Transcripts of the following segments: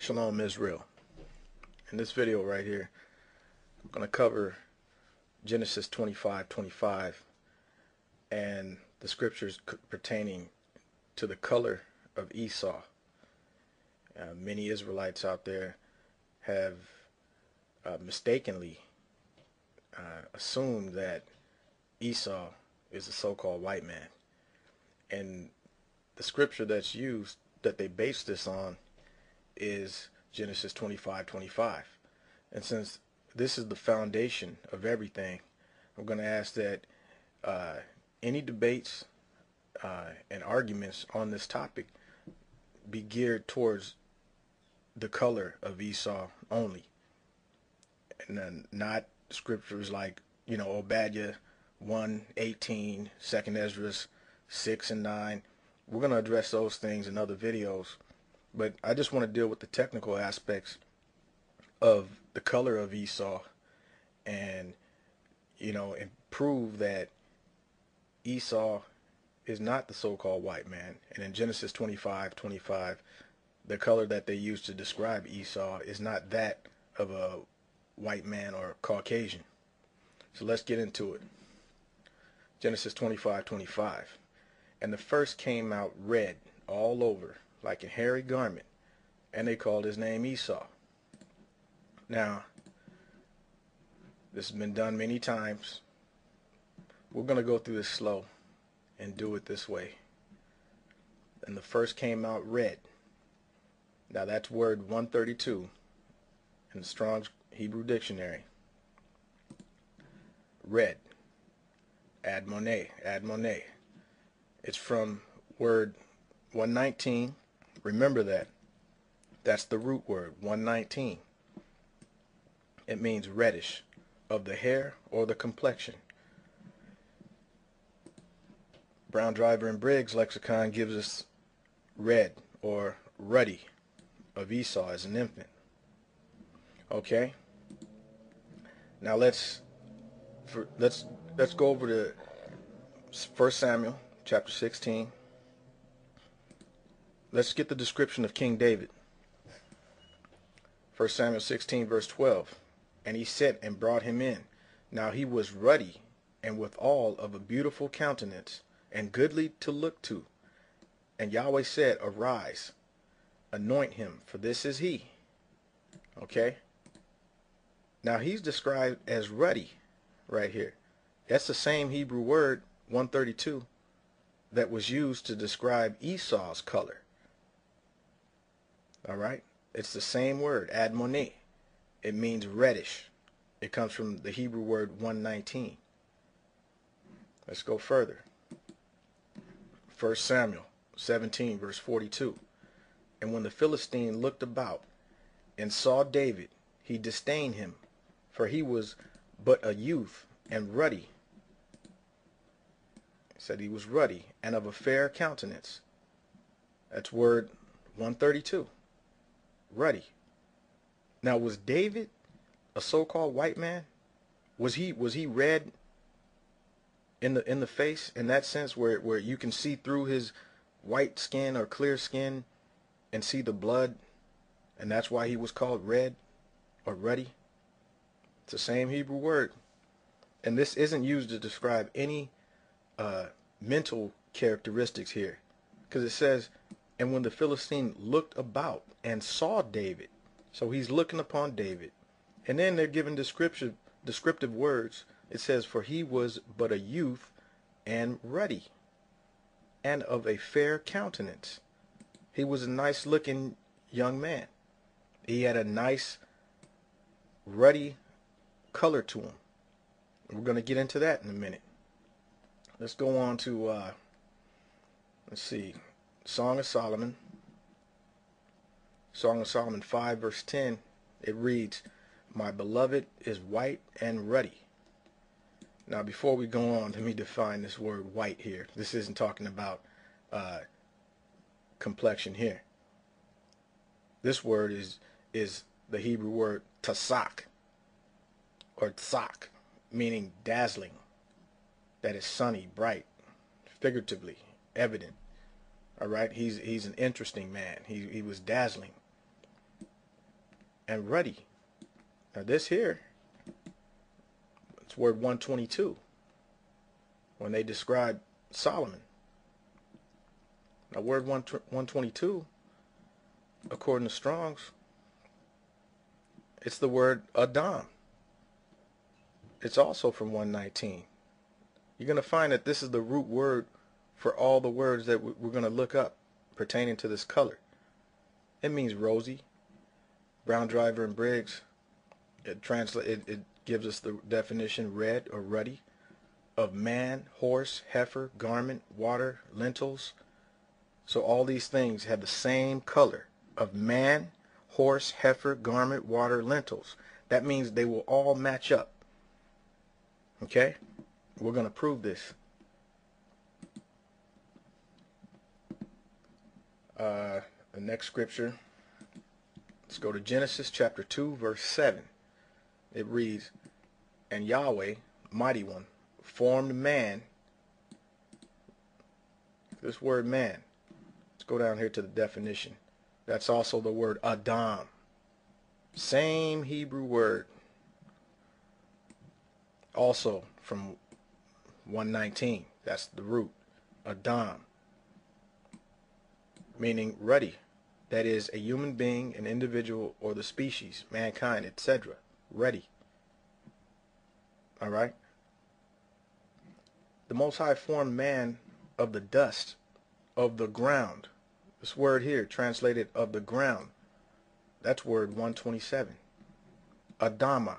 Shalom Israel. In this video right here, I'm going to cover Genesis 25:25 and the scriptures pertaining to the color of Esau. Many Israelites out there have mistakenly assumed that Esau is a so-called white man. And the scripture that's used, that they base this on, is Genesis 25:25. And since this is the foundation of everything, I'm going to ask that any debates and arguments on this topic be geared towards the color of Esau only, and then not scriptures like, Obadiah 1:18, 2nd Ezra 6 and 9. We're going to address those things in other videos, but I just want to deal with the technical aspects of the color of Esau and prove that Esau is not the so-called white man. And in Genesis 25:25, the color that they use to describe Esau is not that of a white man or Caucasian. So let's get into it. Genesis 25:25. And the first came out red all over, like a hairy garment, and they called his name Esau. Now, this has been done many times. We're going to go through this slow and do it this way. And the first came out red. Now that's word 132 in the Strong's Hebrew Dictionary. Red. Admoneh. It's from word 119. Remember that. That's the root word, 119. It means reddish, of the hair or the complexion. Brown Driver and Briggs lexicon gives us red or ruddy of Esau as an infant. Okay? Now let's go over to 1 Samuel chapter 16. Let's get the description of King David. 1 Samuel 16 verse 12. And he sent and brought him in. Now he was ruddy, and withal of a beautiful countenance, and goodly to look to. And Yahweh said, Arise, anoint him, for this is he. Okay? Now he's described as ruddy right here. That's the same Hebrew word, 132, that was used to describe Esau's color. Alright? It's the same word, admoneh. It means reddish. It comes from the Hebrew word 119. Let's go further. 1 Samuel 17 verse 42. And when the Philistine looked about and saw David, he disdained him, for he was but a youth and ruddy. It said he was ruddy and of a fair countenance. That's word 132. Ruddy. Now, was David a so-called white man? Was he red in the face, in that sense, where you can see through his white skin or clear skin and see the blood, and that's why he was called red or ruddy? It's the same Hebrew word, and this isn't used to describe any mental characteristics here, because it says, and when the Philistine looked about and saw David. So he's looking upon David. And then they're given descriptive words. It says, for he was but a youth and ruddy, and of a fair countenance. He was a nice looking young man. He had a nice ruddy color to him. We're going to get into that in a minute. Let's go on to, let's see, Song of Solomon. Song of Solomon 5 verse 10, it reads, My beloved is white and ruddy. Now before we go on, let me define this word white here. This isn't talking about complexion here. This word is the Hebrew word tasak, or tsak, meaning dazzling. That is sunny, bright, figuratively, evident. All right, he's an interesting man. He was dazzling. and ruddy. Now this here, it's word 122 when they describe Solomon. Now word 122, according to Strong's, it's the word Adam. It's also from 119. You're going to find that this is the root word for all the words that we're going to look up pertaining to this color. It means rosy. Brown Driver and Briggs, it gives us the definition red or ruddy of man, horse, heifer, garment, water, lentils. So all these things have the same color of man, horse, heifer, garment, water, lentils. That means they will all match up. Okay? We're going to prove this. The next scripture, let's go to Genesis chapter 2, verse 7. It reads, "And Yahweh, mighty one, formed man." This word man, let's go down here to the definition. That's also the word Adam. Same Hebrew word. Also from 119. That's the root. Adam. Meaning ruddy. That is a human being, an individual, or the species, mankind, etc. Ruddy. Alright? The Most High formed man of the dust of the ground. This word here, translated of the ground, that's word 127. Adama.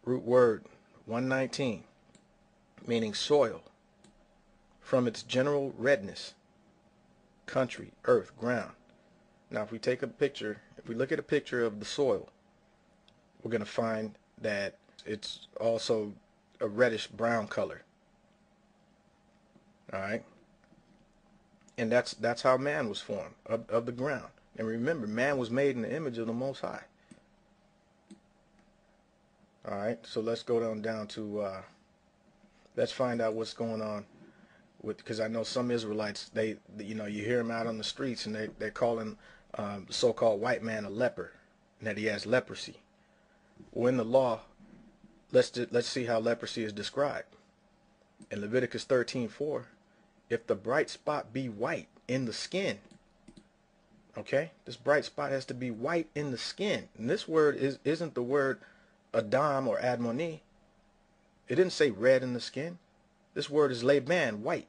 Root word 119, meaning soil. From its general redness, country, earth, ground. Now if we take a picture, if we look at a picture of the soil, we're going to find that it's also a reddish brown color. Alright? And that's how man was formed, of the ground. And remember, man was made in the image of the Most High. Alright, so let's go down to, let's find out what's going on with, because I know some Israelites, you hear them out on the streets and they're calling the so-called white man a leper, and that he has leprosy. Well, in the law, let's see how leprosy is described. In Leviticus 13:4, if the bright spot be white in the skin, okay, this bright spot has to be white in the skin. And this word isn't the word Adam or Admoni. It didn't say red in the skin. This word is Laban, white.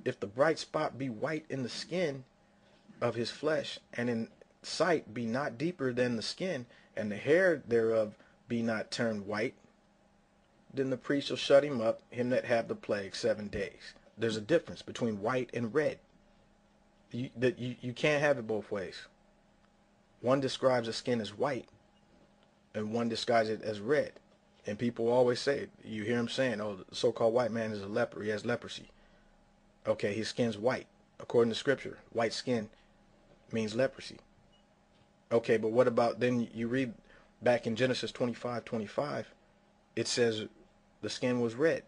If the bright spot be white in the skin of his flesh, and in sight be not deeper than the skin, and the hair thereof be not turned white, then the priest shall shut him up, him that have the plague, 7 days. There's a difference between white and red. You can't have it both ways. One describes the skin as white, and one describes it as red. And people always say, you hear them saying, oh, the so-called white man is a leper, he has leprosy. Okay, his skin's white. According to Scripture, white skin means leprosy. Okay, but what about, then you read back in Genesis 25:25, it says the skin was red.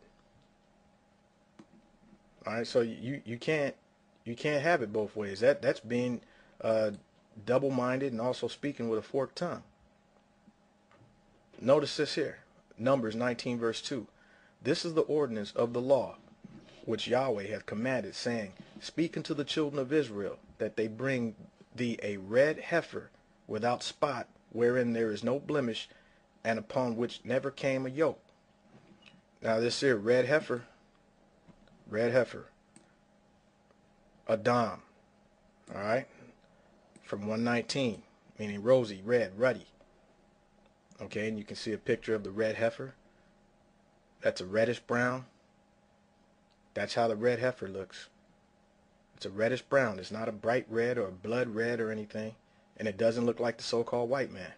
All right, so you can't have it both ways. That's being double-minded and also speaking with a forked tongue. Notice this here, Numbers 19 verse 2. This is the ordinance of the law which Yahweh hath commanded, saying, Speak unto the children of Israel, that they bring thee a red heifer without spot, wherein there is no blemish, and upon which never came a yoke. Now this here, red heifer, Adam, all right, from 119, meaning rosy, red, ruddy. Okay, and you can see a picture of the red heifer. That's a reddish brown. That's how the red heifer looks. It's a reddish brown. It's not a bright red or a blood red or anything, and it doesn't look like the so-called white man.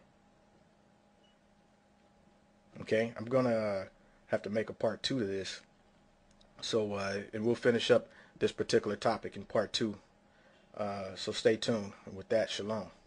Okay, I'm gonna have to make a part 2 to this. So, and we'll finish up this particular topic in part 2. So stay tuned. And with that, shalom.